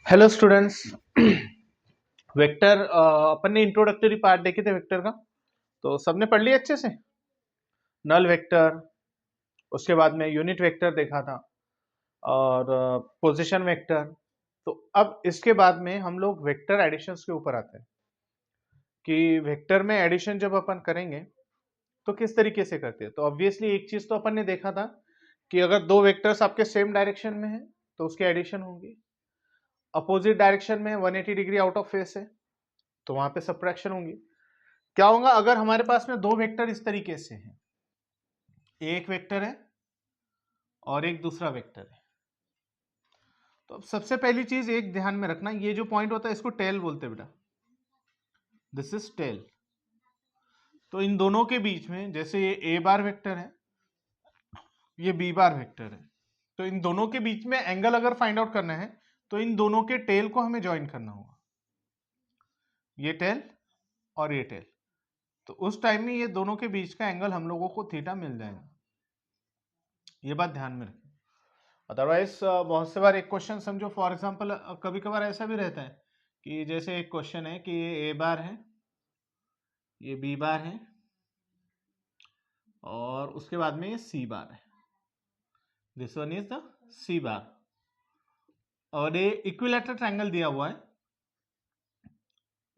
Hello students. Vector अपन ने introductory part देखे थे वेक्टर का, तो सबने पढ़ लिया अच्छे से। नल वेक्टर, उसके बाद में यूनिट वेक्टर देखा था और पोजीशन वेक्टर। तो अब इसके बाद में हम लोग वेक्टर एडिशंस के ऊपर आते हैं कि वेक्टर में एडिशन जब अपन करेंगे तो किस तरीके से करते हैं। तो ऑब्वियसली एक चीज तो अपन ने देखा था कि अगर दो वेक्टर्स आपके सेम डायरेक्शन में हैं तो उसकी एडिशन होगी। अपोजिट डायरेक्शन में 180 डिग्री आउट ऑफ फेस है तो वहां पे सब्ट्रैक्शन होगी। क्या होगा अगर हमारे पास में दो वेक्टर इस तरीके से हैं, एक वेक्टर है और एक दूसरा वेक्टर है। तो अब सबसे पहली चीज एक ध्यान में रखना, ये जो पॉइंट होता है इसको टेल बोलते हैं बेटा, दिस इज टेल। तो इन दोनों के बीच में जैसे ये ए बार वेक्टर है, ये बी बार वेक्टर है, तो इन दोनों के बीच में एंगल अगर फाइंड आउट करना है तो इन दोनों के टेल को हमें ज्वाइन करना होगा, ये टेल और ये टेल। तो उस टाइम में ये दोनों के बीच का एंगल हम लोगों को थीटा मिल जाएगा। ये बात ध्यान में रखें। अदरवाइज बहुत से बार एक क्वेश्चन समझो, फॉर एग्जांपल कभी कभार ऐसा भी रहता है कि जैसे एक क्वेश्चन है कि ये ए बार है, ये बी बार है और उसके बाद में ये सी बार है, दिस वन इज द सी बार, और ये इक्विलैटरल ट्रायंगल दिया हुआ है।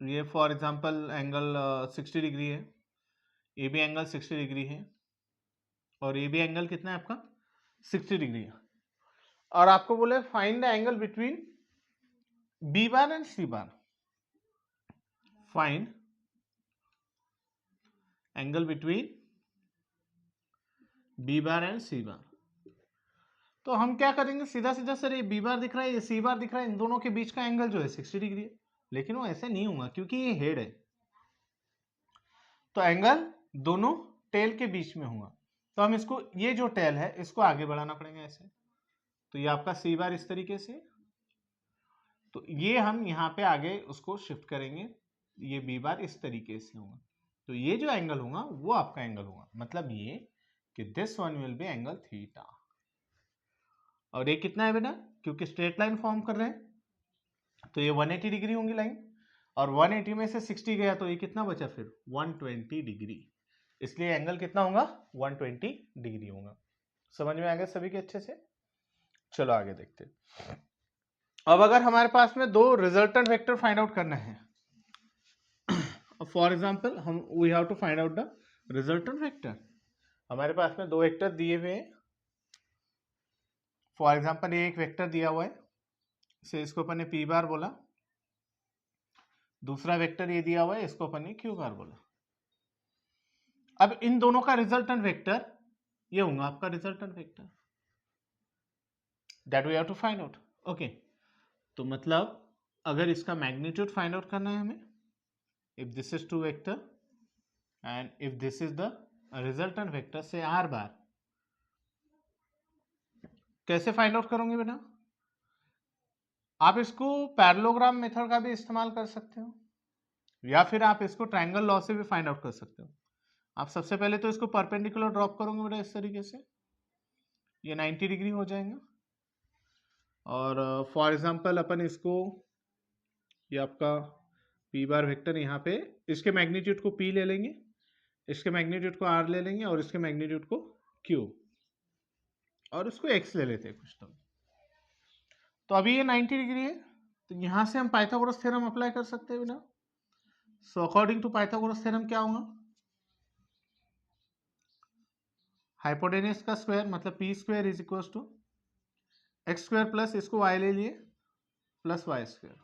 ये फॉर एग्जांपल एंगल 60 डिग्री है, ये भी एंगल 60 डिग्री है और ये भी एंगल कितना है आपका 60 डिग्री है। और आपको बोले find the angle between B bar and C bar, find angle between B bar and C bar. तो हम क्या करेंगे, सीधा सीधा सर ये बी बार दिख रहा है, ये सी बार दिख रहा है, इन दोनों के बीच का एंगल जो है 60 डिग्री है, लेकिन वो ऐसे नहीं होगा क्योंकि ये हेड है। तो एंगल दोनों टेल के बीच में होगा, तो हम इसको, ये जो टेल है इसको आगे बढ़ाना पड़ेगा ऐसे। तो ये आपका सी बार इस तरीके से, तो ये हम यहाँ पे आगे उसको शिफ्ट करेंगे, ये बी बार इस तरीके से होगा। तो ये जो एंगल होगा वो आपका एंगल होगा, मतलब ये कि this one will be angle theta. और ये कितना है बेटा, क्योंकि स्ट्रेट लाइन फॉर्म कर रहे हैं तो ये 180 डिग्री होंगी लाइन, और 180 में से 60 गया तो ये कितना बचा फिर 120 डिग्री, इसलिए एंगल कितना होगा 120 डिग्री होगा। समझ में आ गया सभी के अच्छे से। चलो आगे देखते हैं। अब अगर हमारे पास में दो रिजल्टेंट वेक्टर फाइंड आउट करना है, फॉर एग्जांपल हम we have to find out the resultant vector. हमारे पास में दो वेक्टर दिए हुए हैं, फॉर एग्जांपल ये एक वेक्टर दिया हुआ है, से इसको अपन ने पी बार बोला, दूसरा वेक्टर ये दिया हुआ है, इसको अपन ने क्यू बार बोला। अब इन दोनों का रिजल्टेंट वेक्टर ये होगा आपका resultant vector, that we have to find out. Okay, तो मतलब अगर इसका मैग्नीट्यूड फाइंड आउट करना है हमें, if this is two vector and if this is the resultant vector से आर बार, कैसे फाइंड आउट करोगे बेटा, आप इसको पैरेललोग्राम मेथड का भी इस्तेमाल कर सकते हो या फिर आप इसको ट्रायंगल लॉ से भी फाइंड आउट कर सकते हो। आप सबसे पहले तो इसको परपेंडिकुलर ड्रॉप करोगे बेटा इस तरीके से, ये 90 डिग्री हो जाएगा। और फॉर एग्जांपल अपन इसको, ये आपका पी बार वेक्टर, यहाँ पे इसके मैग्नीट्यूड को पी ले लेंगे, इसके मैग्नीट्यूड को आर ले लेंगे और इसके मैग्नीट्यूड को क्यू, और इसको एक्स ले लेते हैं कुछ तो अभी ये 90 डिग्री है, तो यहाँ से हम पाइथागोरस थ्योरम अप्लाई कर सकते हैं बेटा। So according to Pythagoras theorem क्या होगा, हाइपोटेनस का स्क्वायर मतलब p square is equal to x square plus इसको वाई ले लिए प्लस वाई स्क्वायर।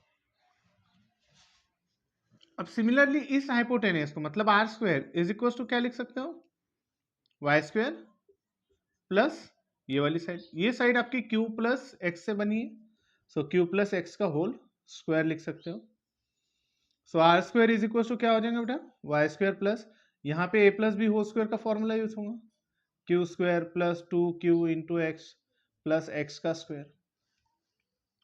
अब सिमिलरली इस हाइपोटेनस को मतलब r square is equal to क्या लिख सकते हो, वाई स्क्वायर प्लस ये वाली साइड, ये साइड आपकी क्यू प्लस एक्स से बनी है, सो क्यू प्लस एक्स का होल स्क्वायर लिख सकते हो। So R square is equal to क्या हो जाएगा बेटा, वाई स्क्वायर प्लस, यहाँ पे A plus B whole square का फॉर्मूला यूज होगा, Q square plus 2q into X plus X का स्क्वायर।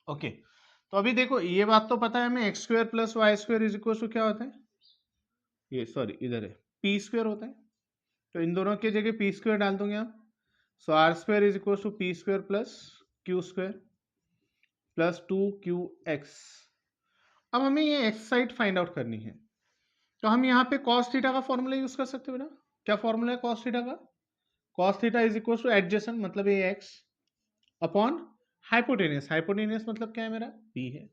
ओके, तो अभी देखो ये बात तो पता है हमें, X square plus Y square is equal to क्या होता है, ये सॉरी इधर है पी स्क्वायर होता है, तो इन दोनों की जगह पी स्क्वायर डाल दोगे आप। So R square is equal to P square plus Q square plus 2qx। अब हमें ये x साइड फाइंड आउट करनी है, तो हम यहाँ पे cos थीटा का फॉर्मूला यूज कर सकते हो ना। क्या फॉर्मूला है cos थीटा का? cos theta is equal two adjacent मतलब ये x अपॉन हाइपोटेनियस। हाइपोटेनियस मतलब क्या है मेरा? p है।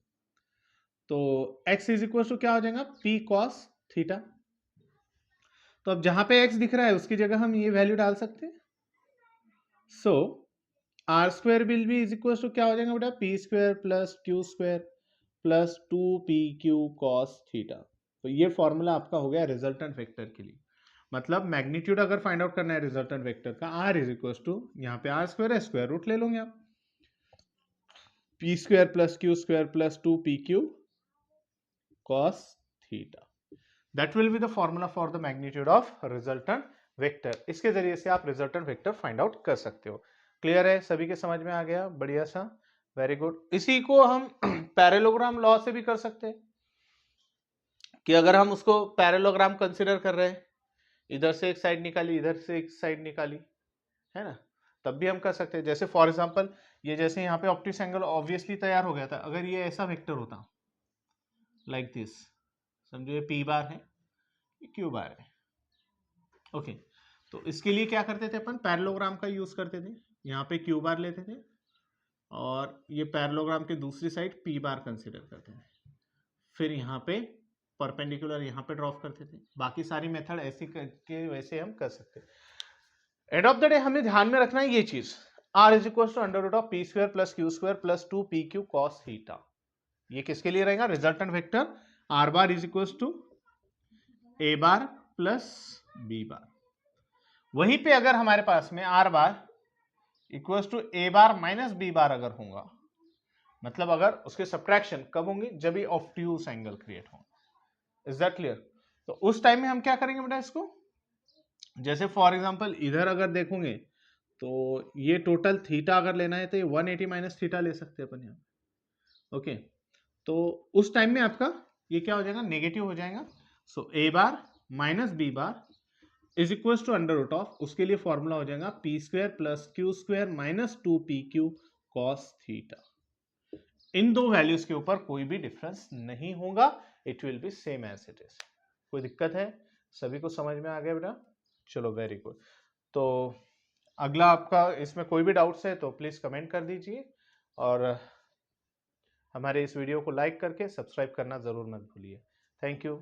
तो x इज इक्वल टू क्या हो जाएगा? p cos theta. तो अब जहां पे x दिख रहा है उसकी जगह हम ये वैल्यू डाल सकते हैं। So R square will be is equal to क्या हो जाएगा बेटा? P square plus Q square plus 2pq cos theta. तो ये फॉर्मूला आपका हो गया रिजल्टेंट वेक्टर के लिए। मतलब मैग्नीट्यूड अगर फाइंड आउट करना है रिजल्टेंट वेक्टर का, r इज इक्वल टू यहाँ पे आर स्क्वायर है, स्क्वायर रूट ले लोगे आप, P square plus Q square plus 2pq cos theta. That will be the formula for the magnitude of resultant vector. इसके जरिए से आप रिजल्टेंट वेक्टर फाइंड आउट कर सकते हो। क्लियर है? सभी के समझ में आ गया? बढ़िया सा, वेरी गुड। इसी को हम पैरेललोग्राम लॉ से भी कर सकते हैं कि अगर हम उसको पैरेललोग्राम कंसीडर कर रहे हैं, इधर से एक साइड निकाली, इधर से एक साइड निकाली, है ना, तब भी हम कर सकते हैं। जैसे फॉर एग्जांपल ये जैसे यहाँ पे ऑप्टिक्स एंगल ऑब्वियसली तैयार हो गया था, अगर ये ऐसा वेक्टर होता लाइक दिस, समझो ये p बार है, ये q बार है, ओके। तो इसके लिए क्या करते थे अपन? पैरेललोग्राम का यूज करते थे। यहाँ पे q बार लेते थे और ये पैरेललोग्राम के दूसरी साइड p बार कंसीडर करते थे, फिर यहाँ पे परपेंडिकुलर यहाँ पे ड्रॉ करते थे। बाकी सारी मेथड ऐसी करके वैसे हम कर सकते हैं। एंड ऑफ द डे हमें ध्यान में रखना है ये चीज, r is equal to under root of p square plus Q square plus 2pq cos theta. ये किसके लिए रहेगा? Resultant vector r bar is equal to a bar plus b bar. वहीं पे अगर हमारे पास में r bar equal to a bar minus b bar अगर होगा, मतलब अगर उसके सब्ट्रैक्शन कब होंगे? जब भी ऑब्ट्यूज एंगल क्रिएट होगा। Is that clear? तो उस टाइम में हम क्या करेंगे बेटा इसको? जैसे फॉर एग्जांपल इधर अगर देखोगे तो ये टोटल थीटा अगर लेना है तो ये 180 माइनस थीटा ले सकते हैं अपन यहाँ, ओके। तो उस टाइम में आपका ये क्या हो जाएगा? नेगेटिव हो जाएगा। So a bar minus b bar is equal to under root of, उसके लिए फॉर्मूला हो जाएगा P square plus Q square minus 2pq cos theta. इन दो वैल्यूज के ऊपर कोई भी डिफरेंस नहीं होगा, it will be same as it is. कोई दिक्कत है? सभी को समझ में आ गया बेटा? चलो वेरी गुड। तो अगला आपका इसमें कोई भी डाउट्स है तो प्लीज कमेंट कर दीजिए, और हमारे इस वीडियो को लाइक करके सब्सक्राइब करना जरूर मत भूलिए। Thank you.